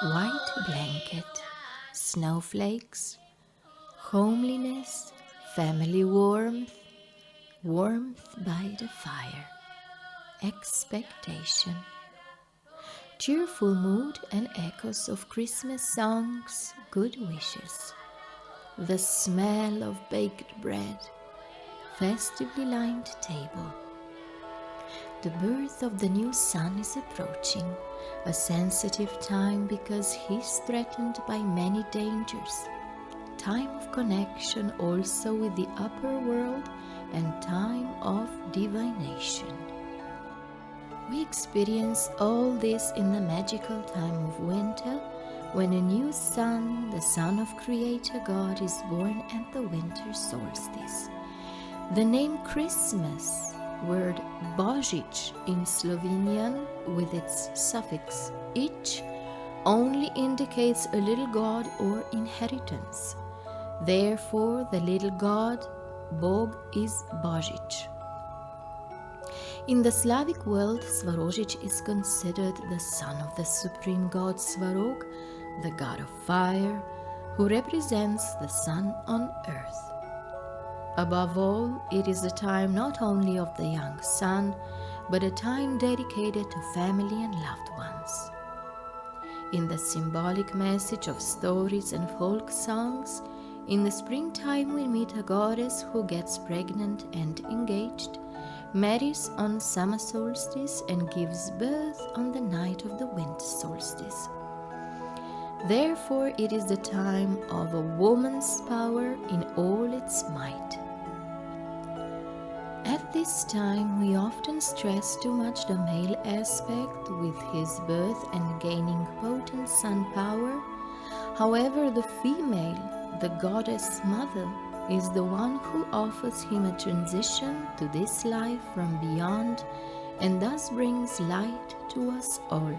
white blanket, snowflakes, homeliness, family warmth, warmth by the fire, expectation, cheerful mood and echoes of Christmas songs, good wishes, the smell of baked bread, festively lined table. The birth of the new sun is approaching, a sensitive time because he's threatened by many dangers. Time of connection also with the upper world and time of divination. We experience all this in the magical time of winter, when a new sun, the son of Creator God, is born at the winter solstice. The name Christmas, word Božič in Slovenian with its suffix ich, only indicates a little god or inheritance. Therefore, the little god, Bog, is Božič. In the Slavic world, Svarožič is considered the son of the supreme god Svarog, the god of fire, who represents the sun on earth. Above all, it is a time not only of the young sun, but a time dedicated to family and loved ones. In the symbolic message of stories and folk songs, in the springtime we meet a goddess who gets pregnant and engaged, marries on summer solstice and gives birth on the night of the winter solstice. Therefore, it is the time of a woman's power in all its might. At this time, we often stress too much the male aspect with his birth and gaining potent sun power. However, the female, the goddess mother, is the one who offers him a transition to this life from beyond and thus brings light to us all.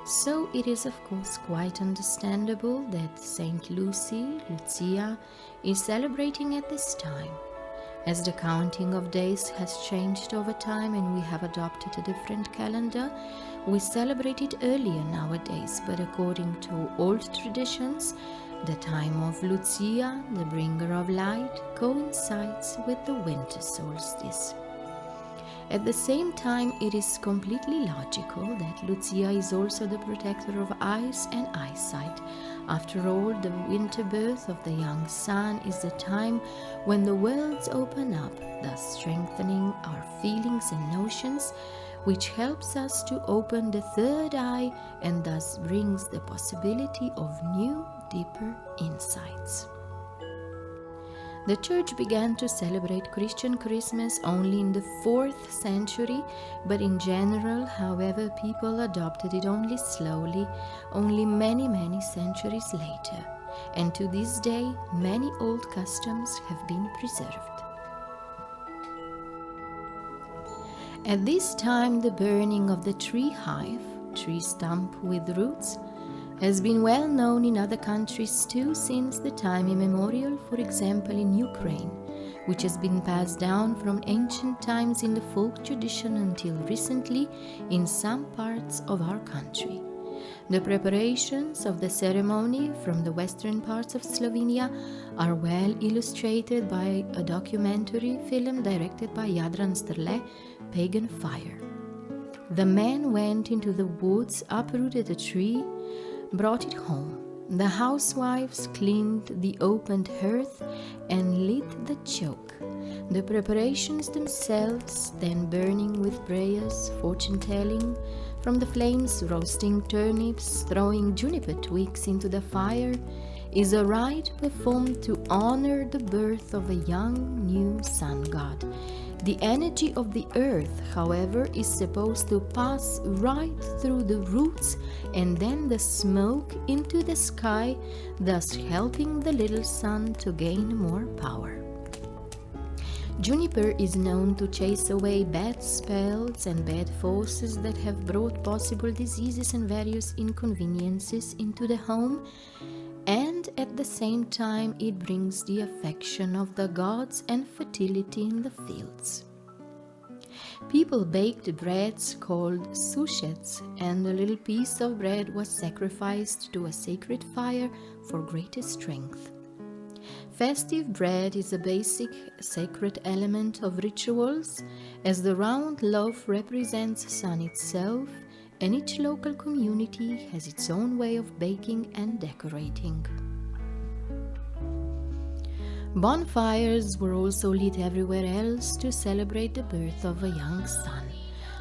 So it is of course quite understandable that Saint Lucia, is celebrating at this time. As the counting of days has changed over time and we have adopted a different calendar, we celebrate it earlier nowadays, but according to old traditions, the time of Lucia, the bringer of light, coincides with the winter solstice. At the same time, it is completely logical that Lucia is also the protector of eyes and eyesight. After all, the winter birth of the young sun is the time when the worlds open up, thus strengthening our feelings and notions, which helps us to open the third eye and thus brings the possibility of new, deeper insights. The Church began to celebrate Christian Christmas only in the 4th century, but in general, however, people adopted it only slowly, only many centuries later. And to this day, many old customs have been preserved. At this time, the burning of the tree hive, tree stump with roots, has been well known in other countries too since the time immemorial, for example in Ukraine, which has been passed down from ancient times in the folk tradition until recently in some parts of our country. The preparations of the ceremony from the western parts of Slovenia are well illustrated by a documentary film directed by Jadran Strle, Pagan Fire. The men went into the woods, uprooted a tree, brought it home. The housewives cleaned the opened hearth and lit the choke. The preparations themselves, then burning with prayers, fortune-telling, from the flames roasting turnips, throwing juniper twigs into the fire, is a rite performed to honor the birth of a young new sun god. The energy of the earth, however, is supposed to pass right through the roots and then the smoke into the sky, thus helping the little sun to gain more power. Juniper is known to chase away bad spells and bad forces that have brought possible diseases and various inconveniences into the home, and at the same time it brings the affection of the gods and fertility in the fields. People baked breads called sushets, and a little piece of bread was sacrificed to a sacred fire for greater strength. Festive bread is a basic sacred element of rituals, as the round loaf represents sun itself, and each local community has its own way of baking and decorating. Bonfires were also lit everywhere else to celebrate the birth of a young son.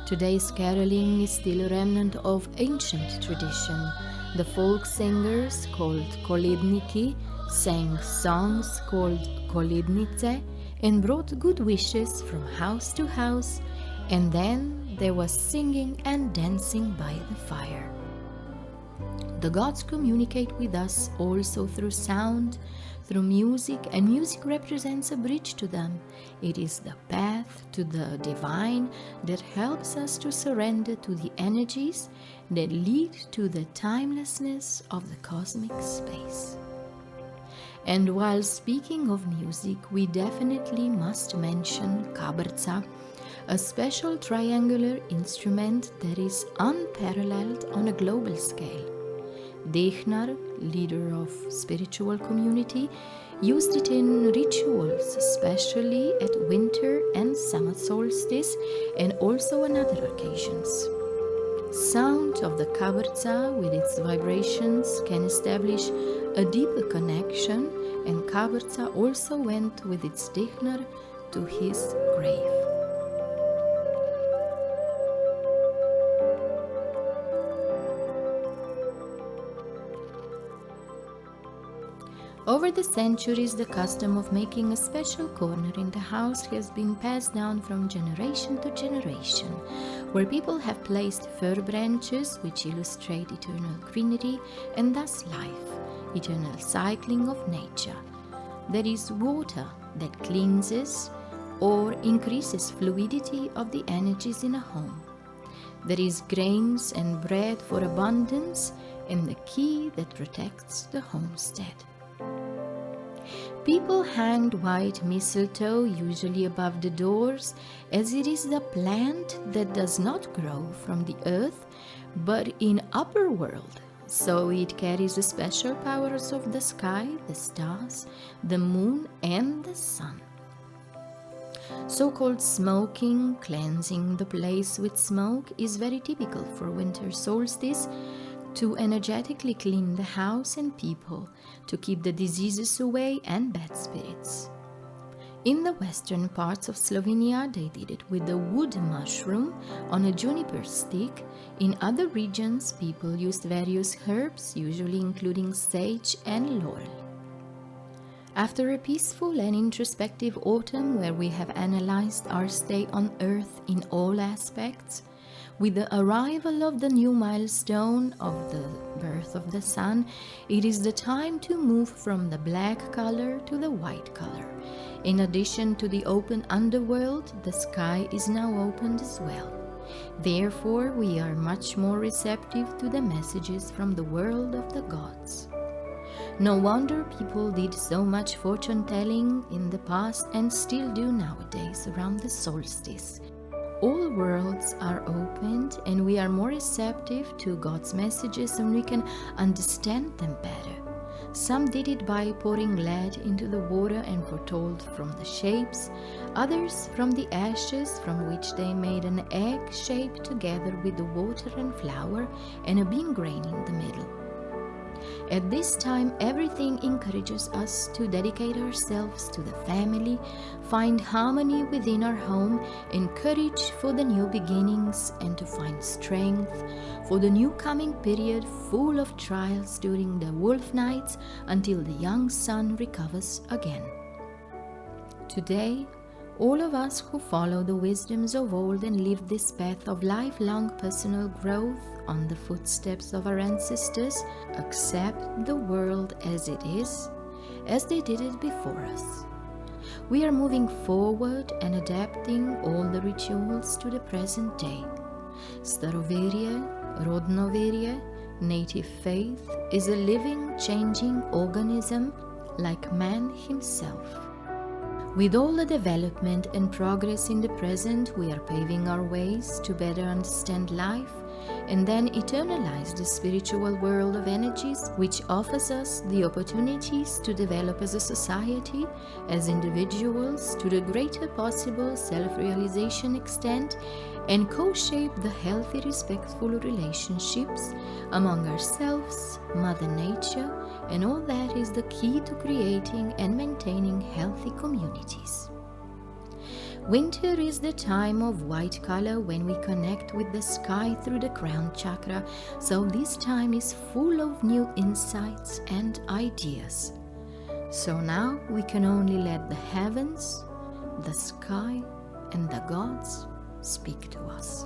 Today's caroling is still a remnant of ancient tradition. The folk singers, called kolidniki, sang songs called kolidnice and brought good wishes from house to house, and then there was singing and dancing by the fire. The gods communicate with us also through sound, through music, and music represents a bridge to them. It is the path to the divine that helps us to surrender to the energies that lead to the timelessness of the cosmic space. And while speaking of music, we definitely must mention kabarca, a special triangular instrument that is unparalleled on a global scale. Dehnar, leader of spiritual community, used it in rituals, especially at winter and summer solstice, and also on other occasions. Sound of the kabarca with its vibrations can establish a deeper connection, and kabarca also went with its dehnar to his grave. Over the centuries, the custom of making a special corner in the house has been passed down from generation to generation, where people have placed fir branches which illustrate eternal greenery and thus life, eternal cycling of nature. There is water that cleanses or increases fluidity of the energies in a home. There is grains and bread for abundance and the key that protects the homestead. People hang white mistletoe usually above the doors, as it is the plant that does not grow from the earth but in upper world, so it carries the special powers of the sky, the stars, the moon and the sun. So-called smoking, cleansing the place with smoke, is very typical for winter solstice, to energetically clean the house and people, to keep the diseases away and bad spirits. In the western parts of Slovenia, they did it with the wood mushroom on a juniper stick. In other regions, people used various herbs, usually including sage and laurel. After a peaceful and introspective autumn where we have analyzed our stay on Earth in all aspects, with the arrival of the new milestone of the birth of the sun, it is the time to move from the black color to the white color. In addition to the open underworld, the sky is now opened as well. Therefore, we are much more receptive to the messages from the world of the gods. No wonder people did so much fortune-telling in the past and still do nowadays around the solstice. All worlds are opened and we are more receptive to God's messages and we can understand them better. Some did it by pouring lead into the water and foretold from the shapes, others from the ashes from which they made an egg shape together with the water and flour and a bean grain in the middle. At this time, everything encourages us to dedicate ourselves to the family, find harmony within our home, and courage for the new beginnings, and to find strength for the new coming period full of trials during the wolf nights until the young sun recovers again. Today, all of us who follow the wisdoms of old and live this path of lifelong personal growth on the footsteps of our ancestors accept the world as it is, as they did it before us. We are moving forward and adapting all the rituals to the present day. Staroverje, Rodnoverje, native faith, is a living, changing organism like man himself. With all the development and progress in the present, we are paving our ways to better understand life and then eternalize the spiritual world of energies, which offers us the opportunities to develop as a society, as individuals, to the greater possible self-realization extent, and co-shape the healthy, respectful relationships among ourselves, Mother Nature, and all that is the key to creating and maintaining healthy communities. Winter is the time of white color when we connect with the sky through the crown chakra, so this time is full of new insights and ideas. So now we can only let the heavens, the sky, and the gods speak to us.